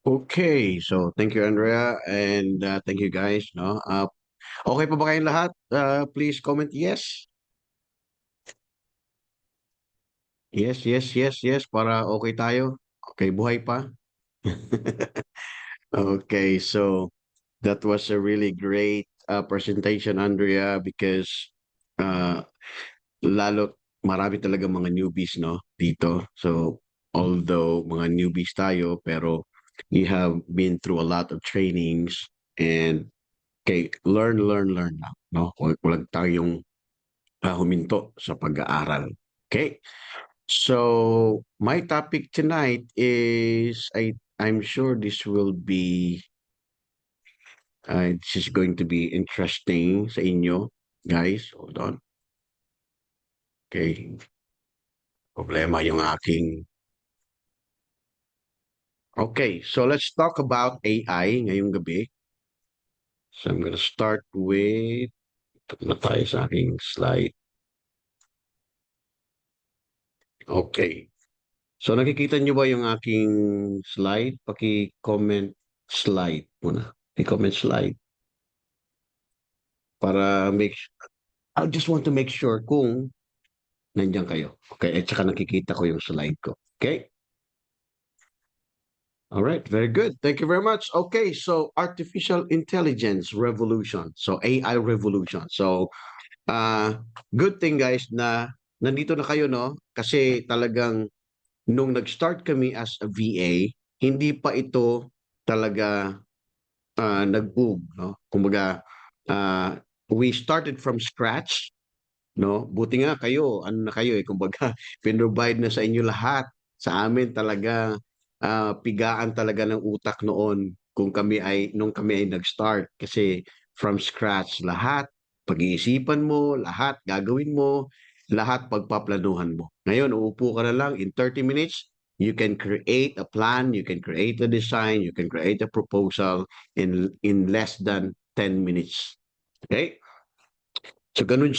Okay, so thank you Andrea and thank you guys, no. Okay pa ba kayong lahat? Please comment yes. Yes, yes, yes, yes para okay tayo. Okay, buhay pa. Okay, so that was a really great presentation Andrea because uh lalo marami talaga mga newbies no dito. So although mga newbies tayo pero you have been through a lot of trainings and okay, learn lang, no? Huwag tayong huminto sa pag-aaral. Okay? So, my topic tonight is I'm sure this is going to be interesting sa inyo, guys. Hold on. Okay. Problema yung aking Okay, so let's talk about AI ngayong gabi. So I'm gonna start with ito na tayo sa aking slide. Okay. So nakikita niyo ba yung aking slide? Paki-comment slide muna. I-comment slide para I just want to make sure kung nandiyan kayo. Okay, at saka nakikita ko yung slide ko. Okay? All right, very good. Thank you very much. Okay, so artificial intelligence revolution. So AI revolution. So good thing guys na nandito na kayo no kasi talagang nung nag-start kami as a VA, hindi pa ito talaga nag-boom, no? Kumbaga, ah, we started from scratch, no? Buti nga kayo, ano na kayo eh, kumbaga, pinrovide na sa inyo lahat. Sa amin talaga, pigaan talaga ng utak noon nung kami ay nag-start. Kasi from scratch, lahat, pag-iisipan mo, lahat gagawin mo, lahat pagpaplanuhan mo. Ngayon, uupo ka na lang in 30 minutes, you can create a plan, you can create a design, you can create a proposal in less than 10 minutes. Okay? So ganun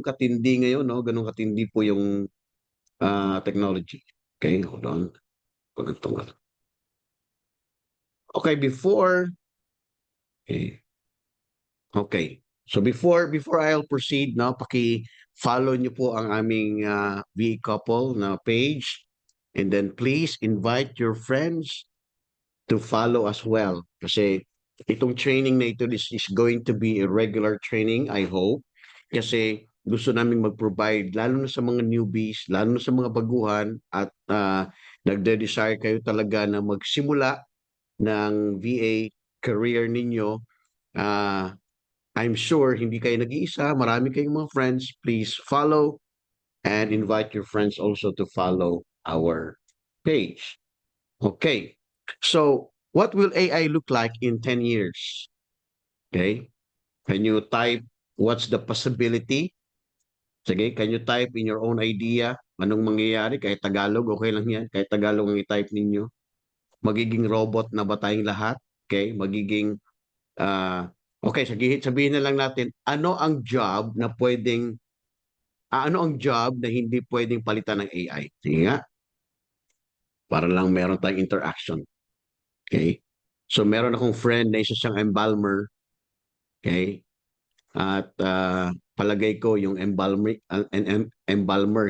katindi ngayon, no? Ganun katindi po yung technology. Okay, hold on. Okay, okay. Okay. So before I'll proceed, no, paki-follow niyo po ang aming VA couple na page and then please invite your friends to follow as well kasi itong training na ito is going to be a regular training, I hope. Kasi gusto naming mag-provide lalo na sa mga newbies, lalo na sa mga baguhan at nagde-desire kayo talaga na magsimula ng VA career ninyo. Uh, I'm sure hindi kayo nag-iisa, marami kayong mga friends. Please follow and invite your friends also to follow our page. Okay. So, what will AI look like in 10 years? Okay. Can you type what's the possibility? Sige, can you type in your own idea? Anong mangyayari? Kahit Tagalog, okay lang yan. Kahit Tagalog ang i-type ninyo. Magiging robot na ba tayong lahat? Okay. Okay, sabihin na lang natin, ano ang job na hindi pwedeng palitan ng AI? Sige nga, para lang meron tayong interaction. Okay? So meron akong friend na isa siyang embalmer, okay? At palagay ko yung embalmer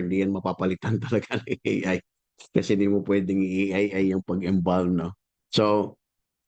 hindi yan mapapalitan talaga ng AI kasi hindi mo pwedeng i-AI yung pag-embalm, no? So,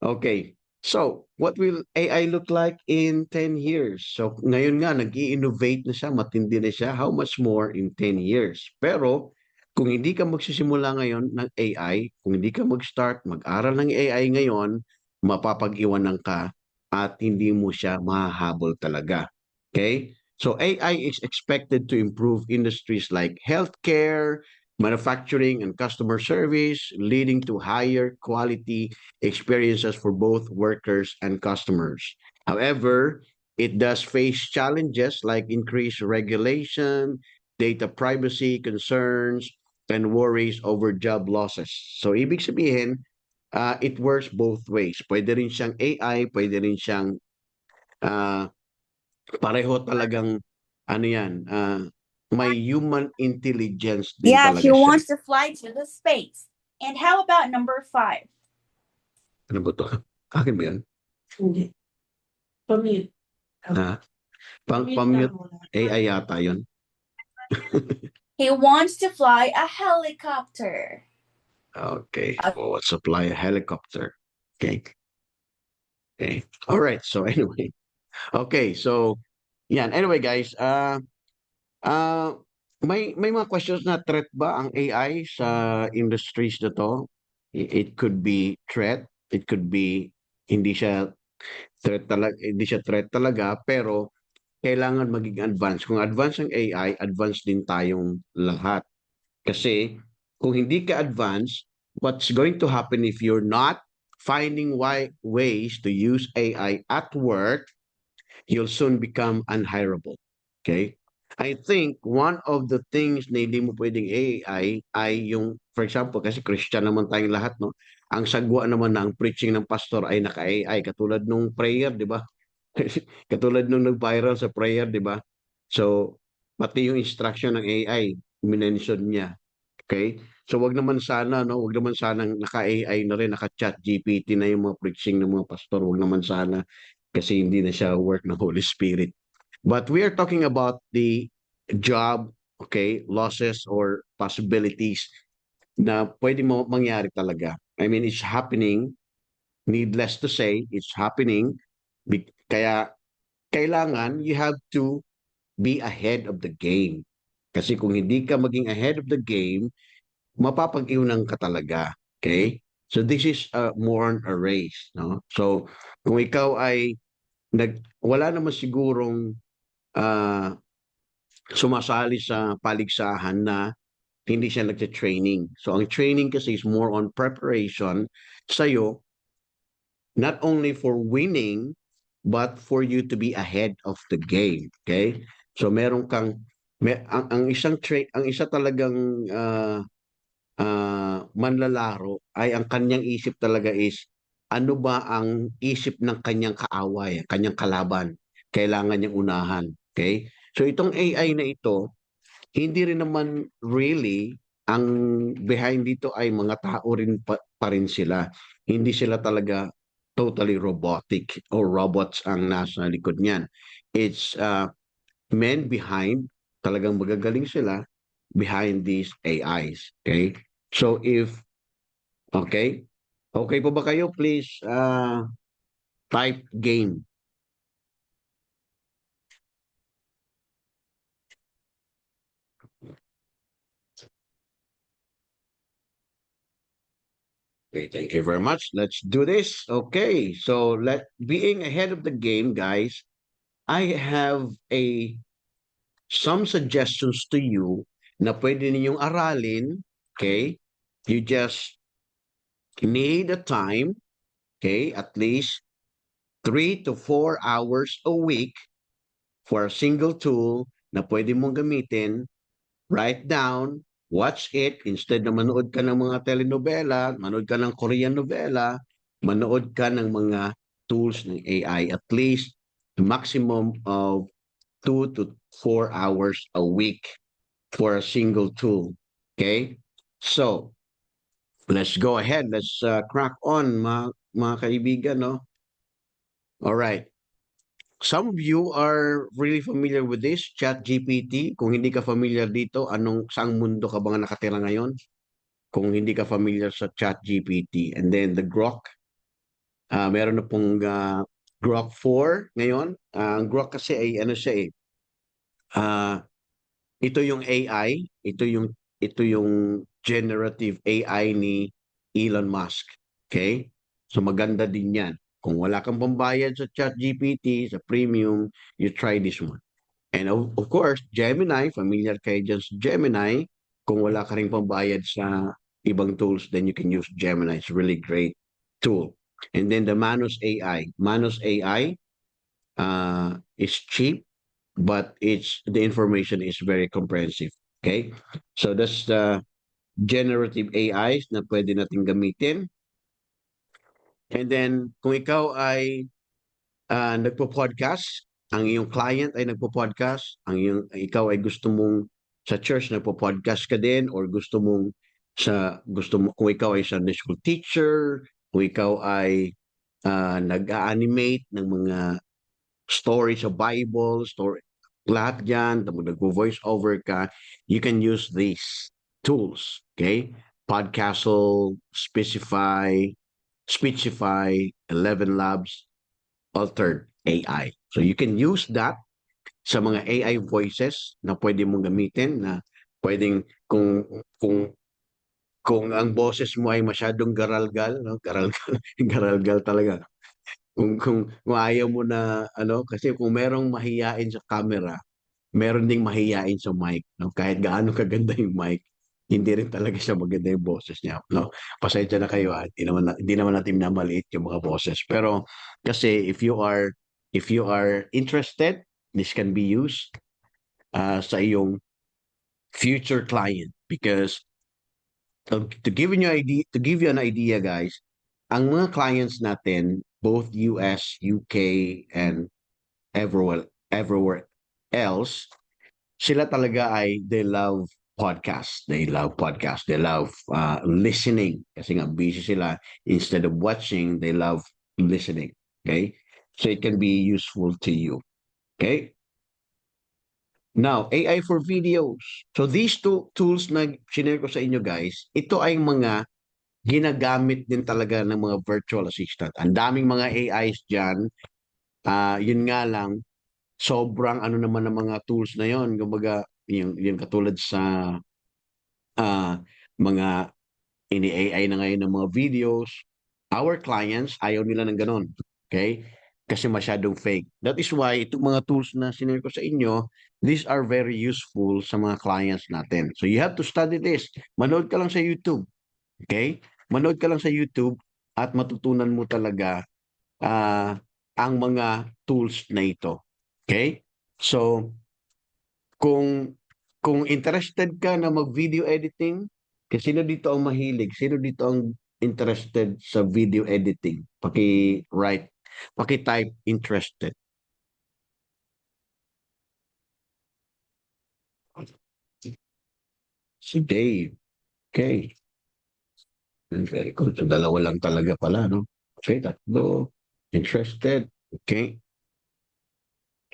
okay. So, what will AI look like in 10 years? So, ngayon nga, nag-i-innovate na siya, matindi na siya. How much more in 10 years? Pero, kung hindi ka magsisimula ngayon ng AI, kung hindi ka mag-start, mag-aral ng AI ngayon, mapapag-iwanan ka at hindi mo siya mahahabol talaga. Okay? So, AI is expected to improve industries like healthcare, manufacturing, and customer service, leading to higher quality experiences for both workers and customers. However, it does face challenges like increased regulation, data privacy concerns, and worries over job losses. So, ibig sabihin, it works both ways. Pwede rin siyang AI, pwede rin siyang uh, pareho talagang ano yan, may human intelligence din Yeah, he talaga siya. wants to fly to the space. And how about number 5? Ano ba 'to? Akin ba 'yun? Hindi. Pamute. Ha? Pang-mute AI yata 'yun. He wants to fly a helicopter. Okay. Oh, supply a helicopter. Okay. Okay. All right. So anyway. Okay. So, yan. Anyway, guys, ah, may mga questions na threat ba ang AI sa industries na 'to? It could be threat, it could be hindi siya hindi siya threat talaga, pero kailangan maging advance. Kung advance ang AI, advance din tayong lahat. Kasi kung hindi ka advance, what's going to happen if you're not finding ways to use AI at work, you'll soon become unhireable. Okay? I think one of the things na hindi mo pwedeng AI ay yung, for example, kasi Christian naman tayong lahat, no? Ang sagwa naman ng preaching ng pastor ay naka-AI. Katulad nung prayer, di ba? Katulad nung nag-viral sa prayer, di ba? So, pati yung instruction ng AI, minention niya. Okay? So, wag naman sana, no? Wag naman sana naka-AI na rin, naka-chat GPT na yung mga preaching ng mga pastor. Wag naman sana kasi hindi na siya work ng Holy Spirit. But we are talking about the job, okay, losses or possibilities na pwede mo mangyari talaga. I mean, it's happening. Needless to say, it's happening. Kaya kailangan you have to be ahead of the game. Kasi kung hindi ka maging ahead of the game, mapapag-iwanan ka talaga. Okay? So this is more on a race, no? So kung ikaw ay wala naman sigurong ah, sumasali sa paligsahan na hindi siya nagte-training. So ang training kasi is more on preparation sa'yo, not only for winning, but for you to be ahead of the game. Okay? So meron kang ang ang isa talagang manlalaro ay ang kanyang isip talaga is ano ba ang isip ng kanyang kaaway, kanyang kalaban. Kailangan niyang unahan. Okay? So itong AI na ito, hindi rin naman really ang behind dito ay mga tao rin pa rin sila. Hindi sila talaga totally robotic or robots ang nasa likod niyan. It's men behind, talagang magagaling sila behind these AIs. Okay? So if, okay, okay po ba kayo? Please type game. Okay, thank you very much. Let's do this. Okay, so being ahead of the game, guys, I have some suggestions to you na pwede ninyong aralin. Okay, you just need a time. Okay, at least 3 to 4 hours a week for a single tool na pwede mong gamitin. Write down, watch it, instead na manood ka ng mga telenovela, manood ka ng Korean novela, manood ka ng mga tools ng AI. At least maximum of 2 to 4 hours a week for a single tool. Okay? So, let's go ahead. Let's crack on, mga kaibigan, no? All right. Some of you are really familiar with this, ChatGPT. Kung hindi ka familiar dito, saang mundo ka ba nakatira ngayon? Kung hindi ka familiar sa ChatGPT. And then the Grok, meron na pong Grok 4 ngayon. Ang Grok kasi ay ano siya eh, ah, ito yung AI, ito yung generative AI ni Elon Musk. Okay? So maganda din 'yan. Kung wala kang pambayad sa ChatGPT, sa premium, you try this one. And of course, Gemini, familiar kayo dyan sa Gemini. Kung wala ka rin pambayad sa ibang tools, then you can use Gemini. It's a really great tool. And then the Manus AI. Manus AI is cheap, but the information is very comprehensive. Okay? So that's the generative AIs na pwede natin gamitin. And then, kung ikaw ay nagpo-podcast, ang iyong client ay nagpo-podcast, ikaw ay gusto mong sa church nagpo-podcast ka din or gusto mo kung ikaw ay Sunday school teacher, kung ikaw ay nag-animate ng mga story sa Bible, story, lahat yan, nag-voice over ka, you can use these tools, okay? Podcastle, Speechify, 11 Labs, Altered AI. So you can use that sa mga AI voices na pwede mong gamitin na pwedeng kung kung ang boses mo ay masyadong garalgal, no? Garalgal, garalgal talaga. Kung ayaw mo na ano, kasi kung merong mahiyain sa camera, meron ding mahiyain sa mic, no? Kahit gaano kaganda yung mic, hindi rin talaga siya maganda yung boses niya, no? Pasensya na kayo, hindi naman natin minamaliit yung mga boses. Pero kasi if you are interested, this can be used sa iyong future client because to give you an idea, guys, ang mga clients natin, both US, UK, and everywhere else, sila talaga ay they love podcasts. They love podcasts. They love listening. Kasi nga busy sila. Instead of watching, they love listening. Okay? So it can be useful to you. Okay? Now, AI for videos. So these two tools na sinare ko sa inyo, guys, ito ay mga ginagamit din talaga ng mga virtual assistant. Ang daming mga AIs dyan. Yun nga lang, sobrang ano naman ng mga tools na yon. Kumbaga, yung katulad sa mga ini-AI na ngayon ng mga videos, our clients, ayaw nila ng ganon. Okay? Kasi masyadong fake. That is why itong mga tools na sinare ko sa inyo, these are very useful sa mga clients natin. So you have to study this. Manood ka lang sa YouTube. Okay? Manood ka lang sa YouTube at matutunan mo talaga ang mga tools na ito. Okay? So, kung interested ka na mag-video editing, kasi sino dito ang mahilig? Sino dito ang interested sa video editing? Paki-type interested. Si Dave. Okay. Very cool. So, dalawa lang talaga pala, no? Okay, tatlo. Interested. Okay.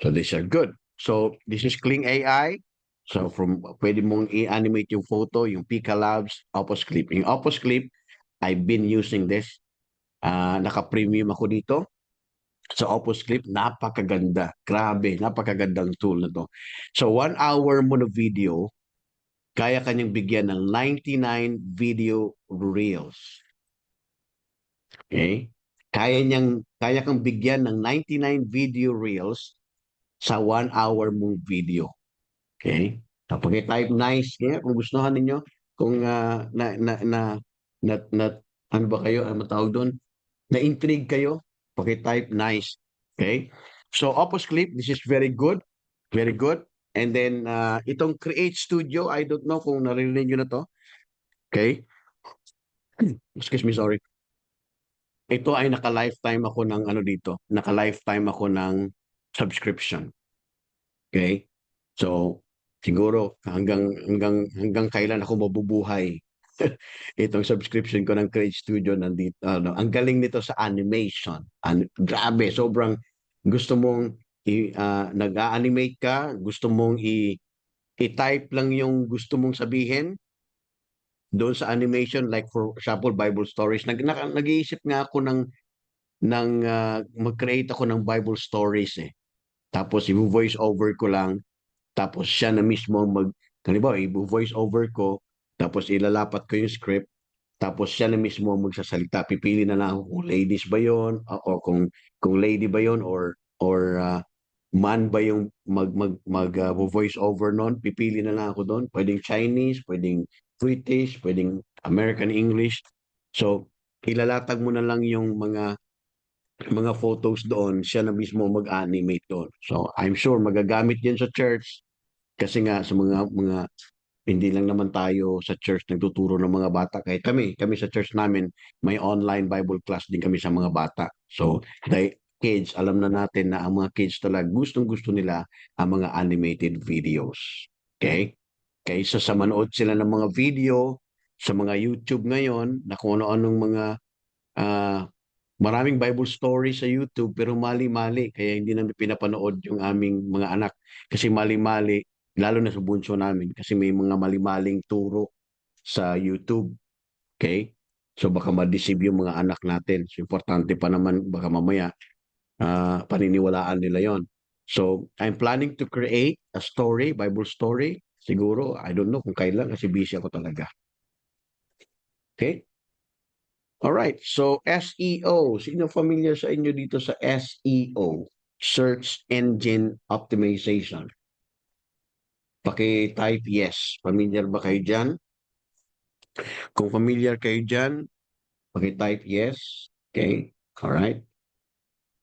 So these are good. So this is Kling AI. So pwede mong i-animate yung photo, yung Pika Labs, Opus Clip. Yung Opus Clip, I've been using this. Naka-premium ako dito. Sa Opus Clip, napakaganda. Grabe, napakagandang tool na to. So 1 hour mo na video, kaya kanyang bigyan ng 99 video reels. Okay? Kaya kang bigyan ng 99 video reels sa 1 hour mong video. Okay? So, pag-type nice, kaya kung gustuhan ninyo, kung ano ba kayo, ano matawag doon? Na-intrigue kayo, pag-type nice. Okay? So, Opus Clip, this is very good. Very good. And then, itong Create Studio, I don't know kung narinig nyo na to. Okay? Excuse me, sorry. Ito ay naka-lifetime ako ng ano dito. Naka-lifetime ako ng subscription. Okay? So, siguro hanggang kailan ako mabubuhay. Itong subscription ko ng Create Studio nandito. Ang galing nito sa animation. Grabe, sobrang gusto mong nag-animate ka, gusto mong i-type lang yung gusto mong sabihin doon sa animation, like for example Bible stories. Nag-iisip nga ako ng mag-create ako ng Bible stories eh. Tapos i-voice over ko lang. Tapos siya na mismo halimbawa, i-voice over ko, tapos ilalapat ko yung script, tapos siya na mismo magsasalita. Pipili na lang ako kung ladies ba yon o kung lady ba yon or man ba yung voice over noon. Pipili na lang ako doon. Pwedeng Chinese, pwedeng British, pwedeng American English. So, ilalatag mo na lang yung mga photos doon, siya na mismo mag-animate doon. So, I'm sure magagamit yan sa church kasi nga sa mga hindi lang naman tayo sa church nagtuturo ng mga bata. Kahit kami sa church namin, may online Bible class din kami sa mga bata. So, the kids, alam na natin na ang mga kids talaga gustong-gusto nila ang mga animated videos. Okay? Kaysa sa manood sila ng mga video sa mga YouTube ngayon na kung ano-anong mga Maraming Bible story sa YouTube pero mali-mali kaya hindi namin pinapanood yung aming mga anak kasi mali-mali lalo na sa bunso namin kasi may mga mali-maling turo sa YouTube. Okay? So baka ma-deceive yung mga anak natin. So importante pa naman baka mamaya paniniwalaan nila yon. So I'm planning to create a story, Bible story. Siguro, I don't know kung kailan kasi busy ako talaga. Okay? Alright, so SEO. Sino familiar sa inyo dito sa SEO? Search Engine Optimization. Paki-type yes. Familiar ba kayo dyan? Kung familiar kayo dyan, paki-type yes. Okay, alright.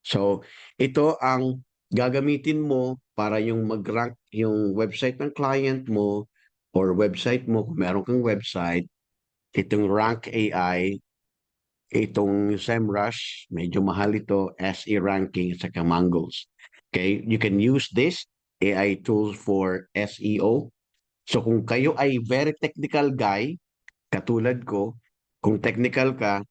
So, ito ang gagamitin mo para yung mag-rank yung website ng client mo or website mo, kung meron kang website, itong Rank AI. Itong SEMrush, medyo mahal ito, SE ranking at saka Mangles. Okay, you can use this AI tools for SEO. So kung kayo ay very technical guy, katulad ko, kung technical ka,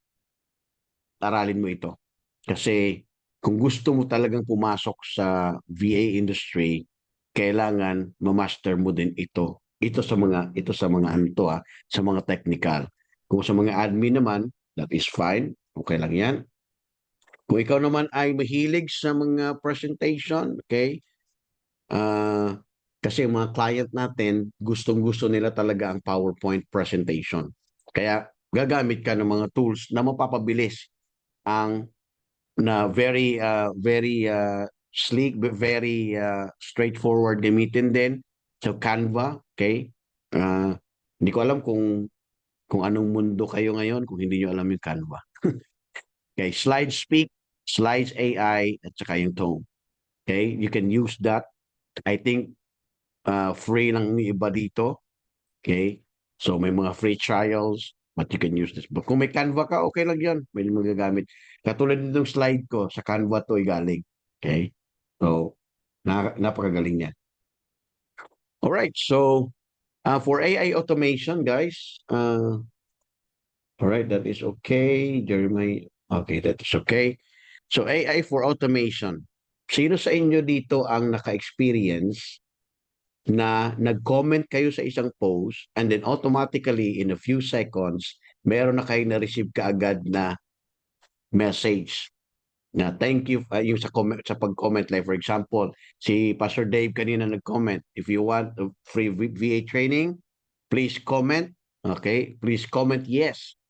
aralin mo ito. Kasi kung gusto mo talagang pumasok sa VA industry, kailangan ma-master mo din ito. Ito sa mga ano to, sa mga technical. Kung sa mga admin naman, that is fine. Okay lang 'yan. Kung ikaw naman ay mahilig sa mga presentation, okay? Ah, kasi yung mga client natin, gustong-gusto nila talaga ang PowerPoint presentation. Kaya gagamit ka ng mga tools na mapapabilis ang na very sleek, very straightforward gamitin din. So Canva, okay? Ah, hindi ko alam kung anong mundo kayo ngayon kung hindi nyo alam yung Canva. Okay, Slide Speak, Slides AI, at saka yung Tone. Okay, you can use that. I think free lang yung iba dito. Okay, so may mga free trials, but you can use this. But kung may Canva ka, okay lang yan. May magagamit. Katulad nitong slide ko, sa Canva to galing. Okay, so napakagaling yan. Alright, so for AI automation, guys, alright, that is okay. Jeremiah, okay, that is okay. So AI for automation. Sino sa inyo dito ang naka-experience na nag-comment kayo sa isang post and then automatically in a few seconds, meron na kayo na-receive kaagad na message na thank you yung sa pag-comment like for example, si Pastor Dave kanina nag-comment, if you want a free VA training, please comment. Okay? Please comment yes.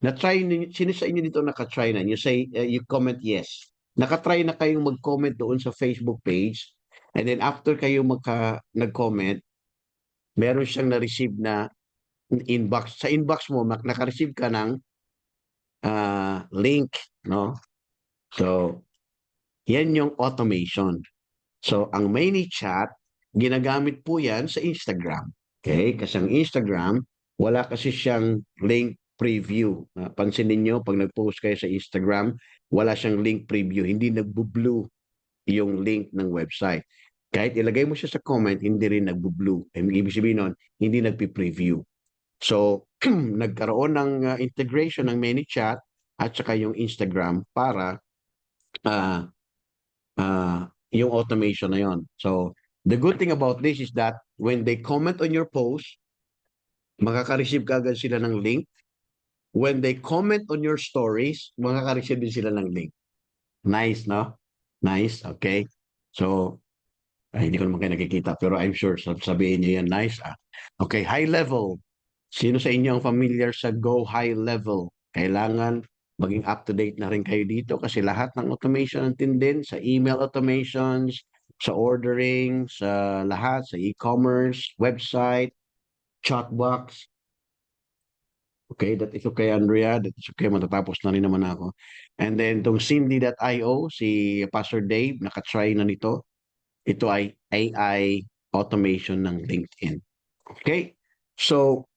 Na-try sino sa inyo dito naka-try na? You say, you comment yes. Naka-try na kayong mag-comment doon sa Facebook page and then after kayo nag-comment, meron siyang na-receive na inbox. Sa inbox mo, naka-receive ka ng link, no? So, yan yung automation. So, ang ManyChat, ginagamit po yan sa Instagram. Okay? Kasi ang Instagram, wala kasi siyang link preview. Pansinin nyo, pag nag-post kayo sa Instagram, wala siyang link preview. Hindi nagbo-blue yung link ng website. Kahit ilagay mo siya sa comment, hindi rin nagbo-blue. Ibig sabihin nun, hindi nagpi-preview. So, nagkaroon ng integration ng ManyChat at saka yung Instagram para uh, yung automation na yon. So, the good thing about this is that when they comment on your post, makaka-receive ka agad sila ng link. When they comment on your stories, makaka-receive din sila ng link. Nice, no? Nice, okay. So, hindi ko naman kayo nakikita, pero I'm sure sabihin niyo yan, nice. Okay, high level. Sino sa inyo ang familiar sa Go High Level? Kailangan maging up-to-date na rin kayo dito kasi lahat ng automation natin din sa email automations, sa ordering, sa lahat, sa e-commerce, website, chatbox. Okay, that is okay, Andrea. That is okay. Matatapos na rin naman ako. And then, itong Cindy.io, si Pastor Dave, nakatry na nito. Ito ay AI automation ng LinkedIn. Okay? So,